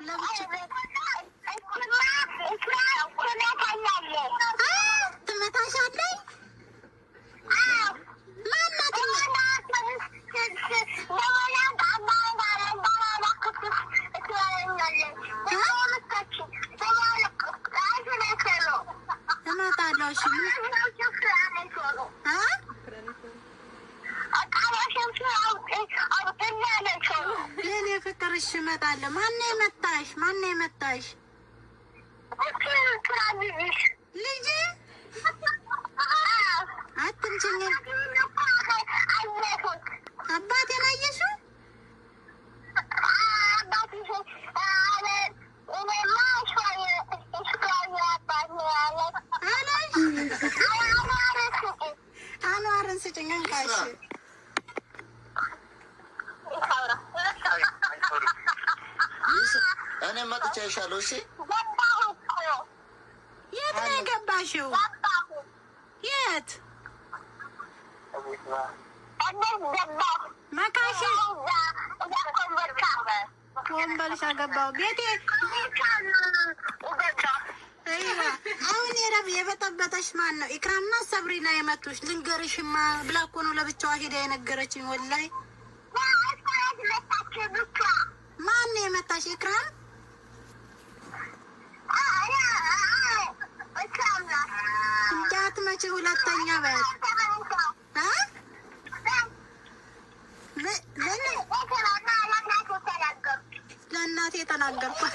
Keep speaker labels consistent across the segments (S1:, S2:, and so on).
S1: ለብቻ ትመታሻለች። እመጣለሁ። እሺ የኔ ፍቅር እሺ እመጣለሁ። ማነው የመታሽ? ማነው የመታሽ? ልጅ አትምችኝ። አባቴን አየሽው? አኗርን ስጭኝ እንካሽ።
S2: እኔ መጥቻለሁ። እሺ
S1: የት ነው የገባሽው? የት መካሽ? ወንበልሻ ገባው ቤቴ። አሁን የበጠበጠሽ ማን ነው? ኢክራምና ሰብሪና የመቱሽ? ልንገርሽማ ብላ እኮ ነው ለብቻዋ ሄዳ የነገረችኝ። ወላሂ ማን ነው የመታሽ? ኢክራም እንዳትመጪ ሁለተኛ በያት። ለእናቴ የተናገርኳት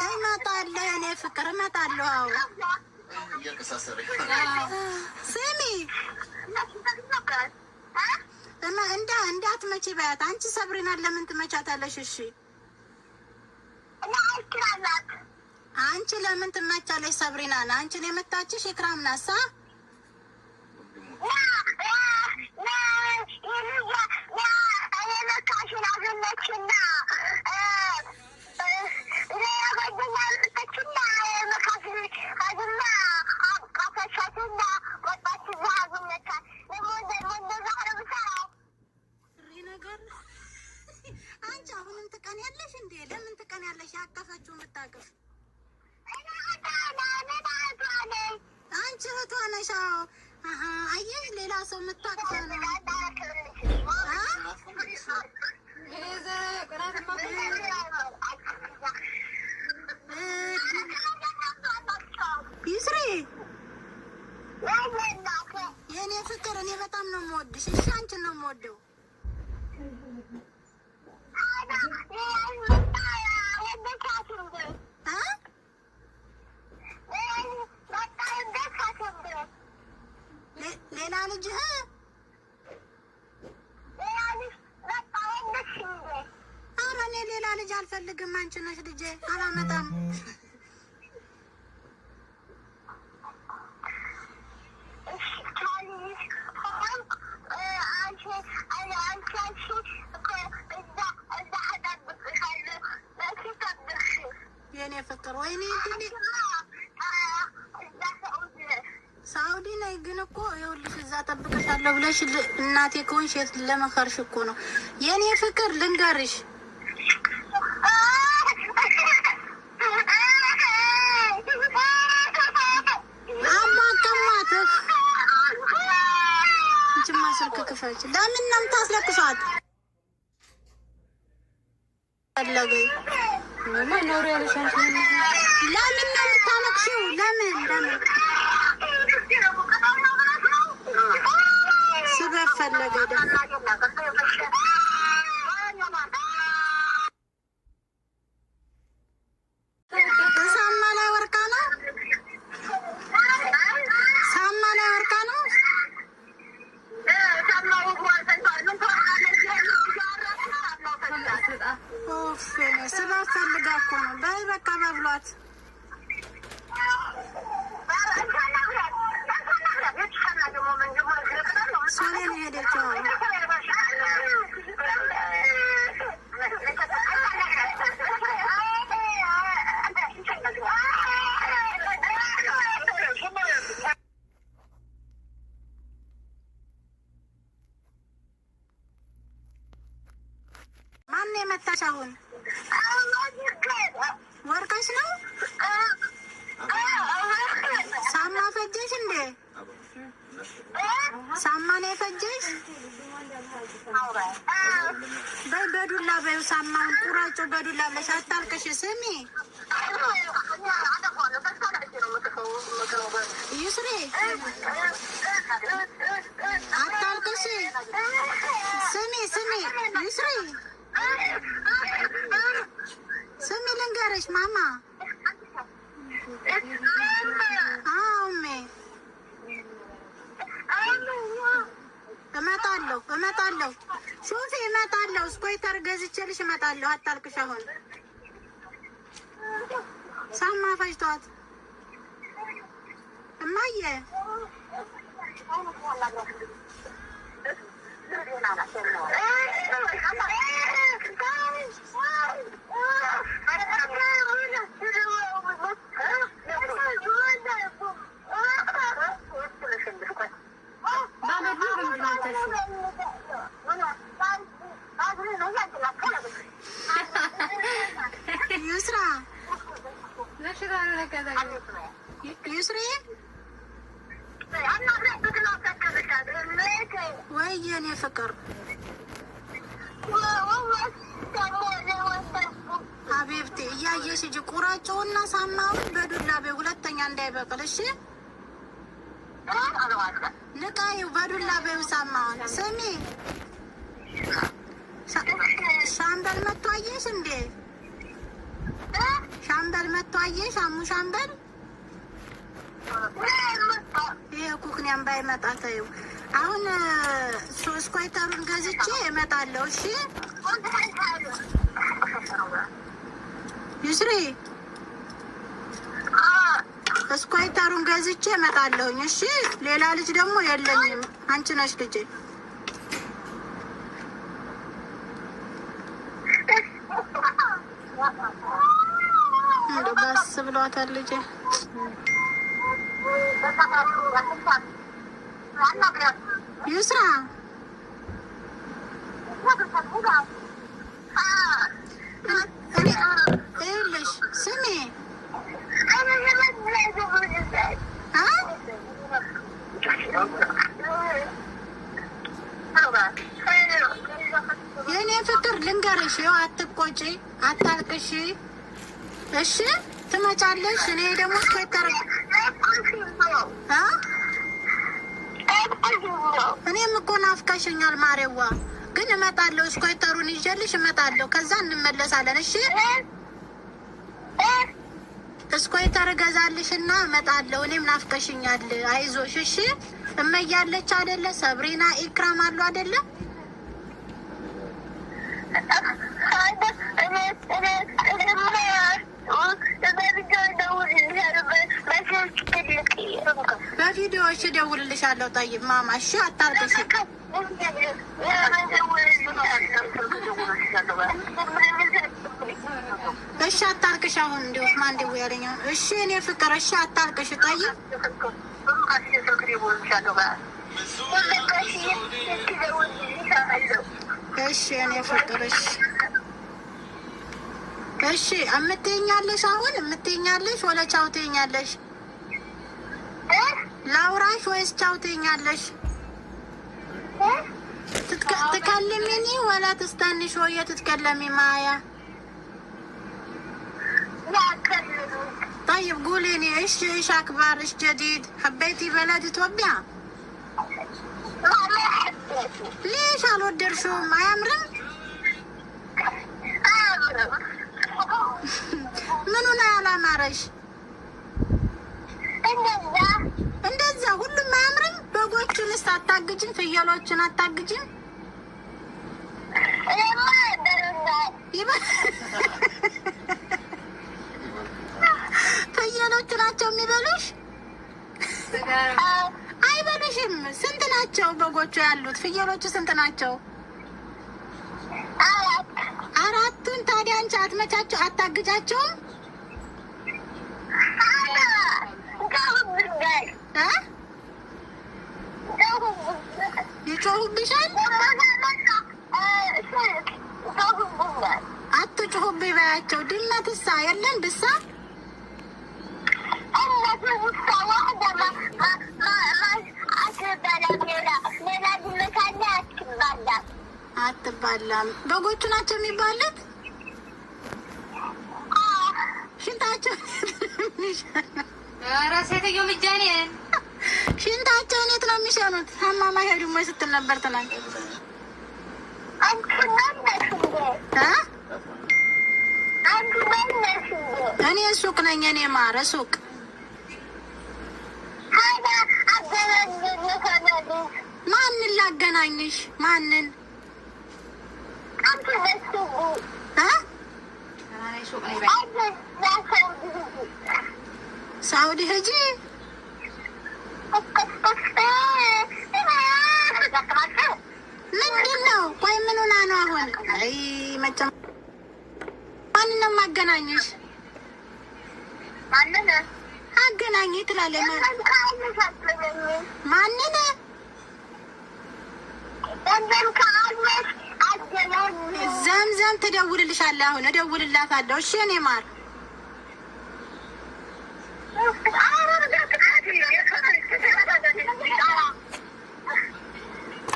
S1: እመጣለሁ። እኔ ፍቅር እመጣለሁ። አዎ ስሚ እንዳትመጪ በያት። አንቺ ሰብሪናን ለምን ትመቻታለሽ? እሺ አንቺ ለምን ትመቻለሽ ሰብሪናን? አንቺን የመታችሽ ኢክራም ናት። አንቺ አሁንም ትቀንያለሽ እንዴ? ለምን ትቀንያለሽ? ያቀፈችው የምታቅፍ አንቺ እህቷ ነሽ። አየሽ፣ ሌላ ሰው የምታቅፍ ነው። ይስሪ የእኔ ፍቅር፣ እኔ በጣም ነው የምወድሽ። እሺ አንቺን ነው የምወደው። ሌላ ልጅ ኧረ እኔ ሌላ ልጅ አልፈልግም። አንቺ ነሽ ልጄ። አላመጣም። የኔ ፍቅር ወይኔ ሳውዲ ነይ ግን እኮ ይኸውልሽ እዛ ጠብቀሻለሁ ብለሽ እናቴ ከሆንሽ የት ለመከርሽ እኮ ነው የኔ ፍቅር። ልንገርሽ አማቀማትህ እንጂማ ስልክ ክፈች። ለምን ነው የምታስለቅሷት? ፈለገኝ ለምን ነው የምታለቅሺው? ለምን ስበብ ፈለገ ሳማ ላይ ወርቃ ነው። ሳማ ላይ ወርቃ ነው። ስበብ ፈልጋ እኮ ነው። በይ በቃ በብሏት ሶኔን ሄደችው። ማን የመታሽ አሁን? ወርቀሽ ነው? ሳማ ፈጀሽ እንዴ? ሳማ ነው የፈጀሽ? በይ በዱላ በይው፣ ሳማውን ቁራጩ በዱላ ብለሽ አታልቅሽ። ስሚ ይስሪ አታልቅሽ። ስሚ ይስሪ ስሚ ልንገርሽ ማማ አሜ እመጣለሁ ሹፊ እመጣለሁ። ስኮይተር ገዝቼልሽ እመጣለሁ። አታልቅሽ። አሁን ሳማ ፈጅቷት እማዬ ይስሪ ወይ የኔ ፍቅር ሀቢብቴ እያየሽ እጅ ቁራጭውና ሳማውን በዱላ ቤ ሁለተኛ እንዳይበቅል እሺ። ንቃዩ በዱላ ቤው ሳማውን። ስሚ ሻምበል መጥቶ አየሽ እንዴ? ሻምበል መጥቶ አየሽ? አሙ ሻምበል ይሄ ኩክኒያም ባይመጣ ተይው። አሁን ስኮይተሩን ገዝቼ እመጣለሁ። እሺ ይስሪ ስኮይተሩን ገዝቼ እመጣለሁኝ። እሺ ሌላ ልጅ ደግሞ የለኝም፣ አንቺ ነሽ ልጄ። እንደው ባስ ብሏታል ልጄ። ይስራ ይኸውልሽ ስሚ የኔ ፍቅር ልንገርሽ፣ ይኸው አትቆጪ፣ አታልቅሽ እሺ። ትመጫለሽ። እኔ ደግሞ ስኮይተር እኔም እኮ ናፍቀሽኛል ማሬዋ፣ ግን እመጣለሁ። ስኮይተሩን ይዤልሽ እመጣለሁ። ከዛ እንመለሳለን። እሺ ስኮይተር እገዛልሽና እመጣለሁ። እኔም ናፍቀሽኛል። አይዞሽ እሺ። እመያለች አይደለ? ሰብሪና ኢክራም አሉ አይደለ? በቪዲዮ እሺ እደውልልሻለሁ። ጠይብ ማማ እሺ አታልቅሽ። እሺ አታልቅሽ። አሁን እንዲሁ ማን ደው ያለኝ? እሺ እኔ ፍቅር እሺ አታልቅሽ። ጠይብ እሺ እኔ ፍቅር እሺ እሺ። እምትይኛለሽ አሁን እምትይኛለሽ ወለ ቻው ትይኛለሽ? ላውራሽ ወይስ ቻው ትይኛለሽ? ትከልሚኒ ወላ ትስተንሽ ወይ ትትከለሚ ማያ? طيب قوليني ايش اخبار ايش جديد؟ حبيتي بلد إثيوبيا؟ ليش አልወደድሽውም? አያምርም? ምኑ ነው ያላማረሽ? እንደዛ ሁሉም አያምርም? በጎቹንስ አታግጅም? ፍየሎቹን አታግጅም? ፍየሎቹ ናቸው የሚበሉሽ? አይበሉሽም። ስንት ናቸው በጎቹ ያሉት? ፍየሎቹ ስንት ናቸው? አራቱን። ታዲያ አንቺ አትመቻቸው? አታግጃቸውም? ይጮሁብሻል? አትጩሁብኝ በያቸው። ድመትሳ የለን ብሳ አትባላም። በጎቹ ናቸው የሚባሉት። ሽንታቸው
S2: ሴትዮ ልጃኔ
S1: ሽንታቸውን የት ነው የሚሸኑት? ሀማማ ሄዱ ወይ ስትል ነበር ትናንት። እኔ ሱቅ ነኝ። እኔ ማረ ሱቅ ማንን ላገናኝሽ? ማንን ሳውዲ ሂጂ። ምንድን ነው? ቆይ ምን ሆና ነው አሁን? አይ መቼም ማንን ነው የማገናኝሽ? አገናኝ ትላለች። ማንን? ዘምዘም ትደውልልሻለሁ። አሁን እደውልላታለሁ። እሺ እኔ ማር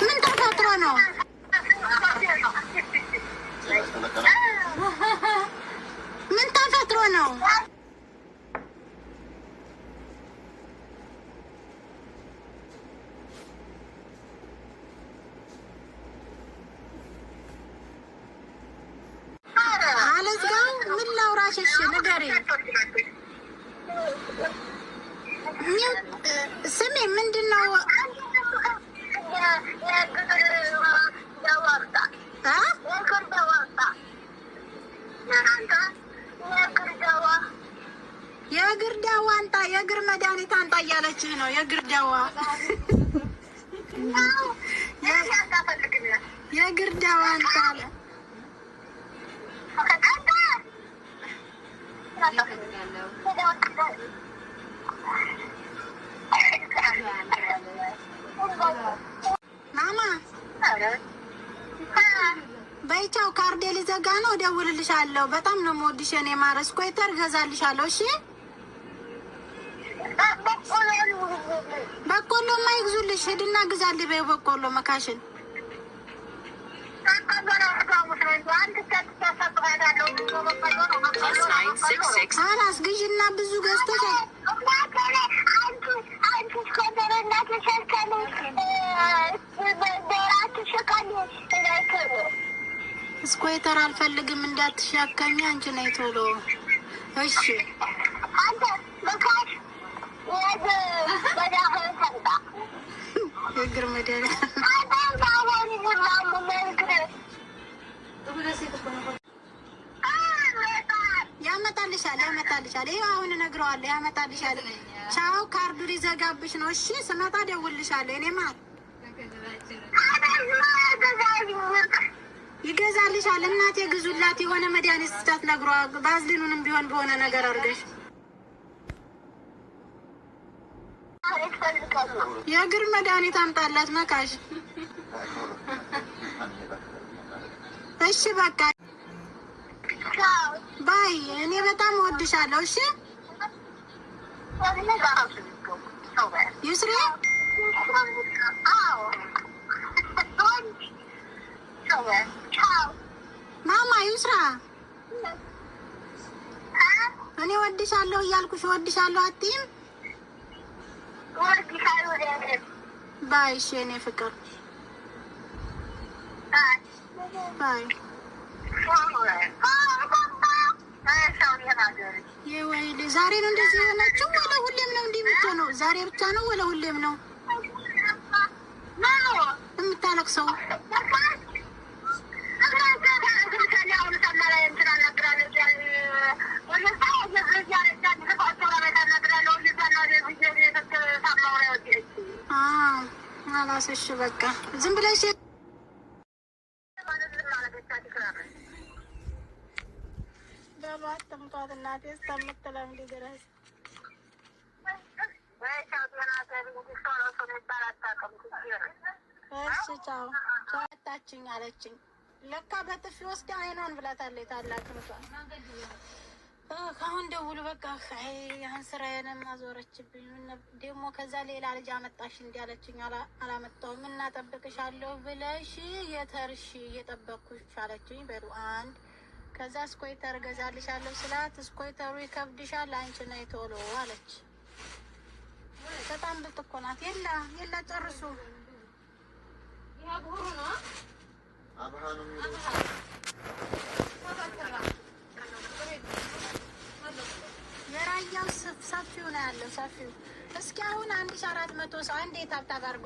S1: ምን ተፈጥሮ ነው? ምን ተፈጥሮ ነው? አለዝጋው ምን ላውራሽ? እሺ ንገሪኝ። ስሜ ምንድን ነው? የእግር ዳዋ አንጣ፣ የእግር መድኃኒት አንጣ እያለችህ ነው። የእግር ዳዋ የእግር ዳዋ አንጣ አለ። ማማ በይቻው ካርዴ ሊዘጋ ነው። እደውልልሻለሁ። በጣም ነው የምወድሽ የኔ ማር። ስኮይተር እገዛልሻለሁ። እሺ በቆሎማ ይግዙልሽ። ሂድና ግዛልኝ በይው በቆሎ መካሽን። አላስ ግዢና ብዙ ገዝተሽ ስኮይተር አልፈልግም እንዳትሻከሚ። አንቺ ነይ ቶሎ እሺ። የእግር መድኃኒት ያመጣልሻል። ይኸው አሁን እነግረዋለሁ። ያመጣልሻል። ቻው። ካርዱ ሊዘጋብሽ ነው። እሺ ስመጣ እደውልልሻለሁ። እኔ ማለት ይገዛልሻል። እናቴ ግዙላት። የሆነ መድኃኒት ስታት ነግሯ። ባዝሊኑንም ቢሆን በሆነ ነገር አድርገሽ የእግር መድኃኒት አምጣላት መካሽ። እሺ በቃ ባይ። እኔ በጣም እወድሻለሁ። እሺ ይስሪ። ማማ ይስራ። እኔ እወድሻለሁ እያልኩሽ እወድሻለሁ አትይም? ባይ። እሺ የእኔ ፍቅር ባይ። የወይኔ ዛሬ ነው እንደዚህ የሆነችው? ወለ ሁሌም ነው እንዲህ የምትሆነው? ዛሬ ብቻ ነው ወለ ሁሌም ነው የምታለቅሰው? አላስሽ በቃ ዝም ብለሽ በማተምቷት እናቴ እስከምትለምድ ድረስ እሺ ቻው ቻው አታችኝ አለችኝ። ለካ በጥፊ ወስዳ አይኗን ብላታለች። ታላቅ እንኳን አሁን ደውሉ በቃ ያን ስራዬንም አዞረችብኝ። ደግሞ ከዛ ሌላ ልጅ አመጣሽ እንዲያለችኝ አላመጣሁም እና ጠብቅሻለሁ ብለሽ የተርሽ እየጠበቅኩሽ አለችኝ። በሉ አንድ ከዛ ስኮይተር እገዛልሻለሁ ስላት ስኮይተሩ ይከብድሻል አንቺ ነይ ቶሎ አለች። በጣም ብልጥ እኮ ናት። የላ ጨርሱ የራያው ሰፊው ነው ያለው ሰፊው። እስኪ አሁን 1400 ሰው አንዴ ታብታብ አድርጉ።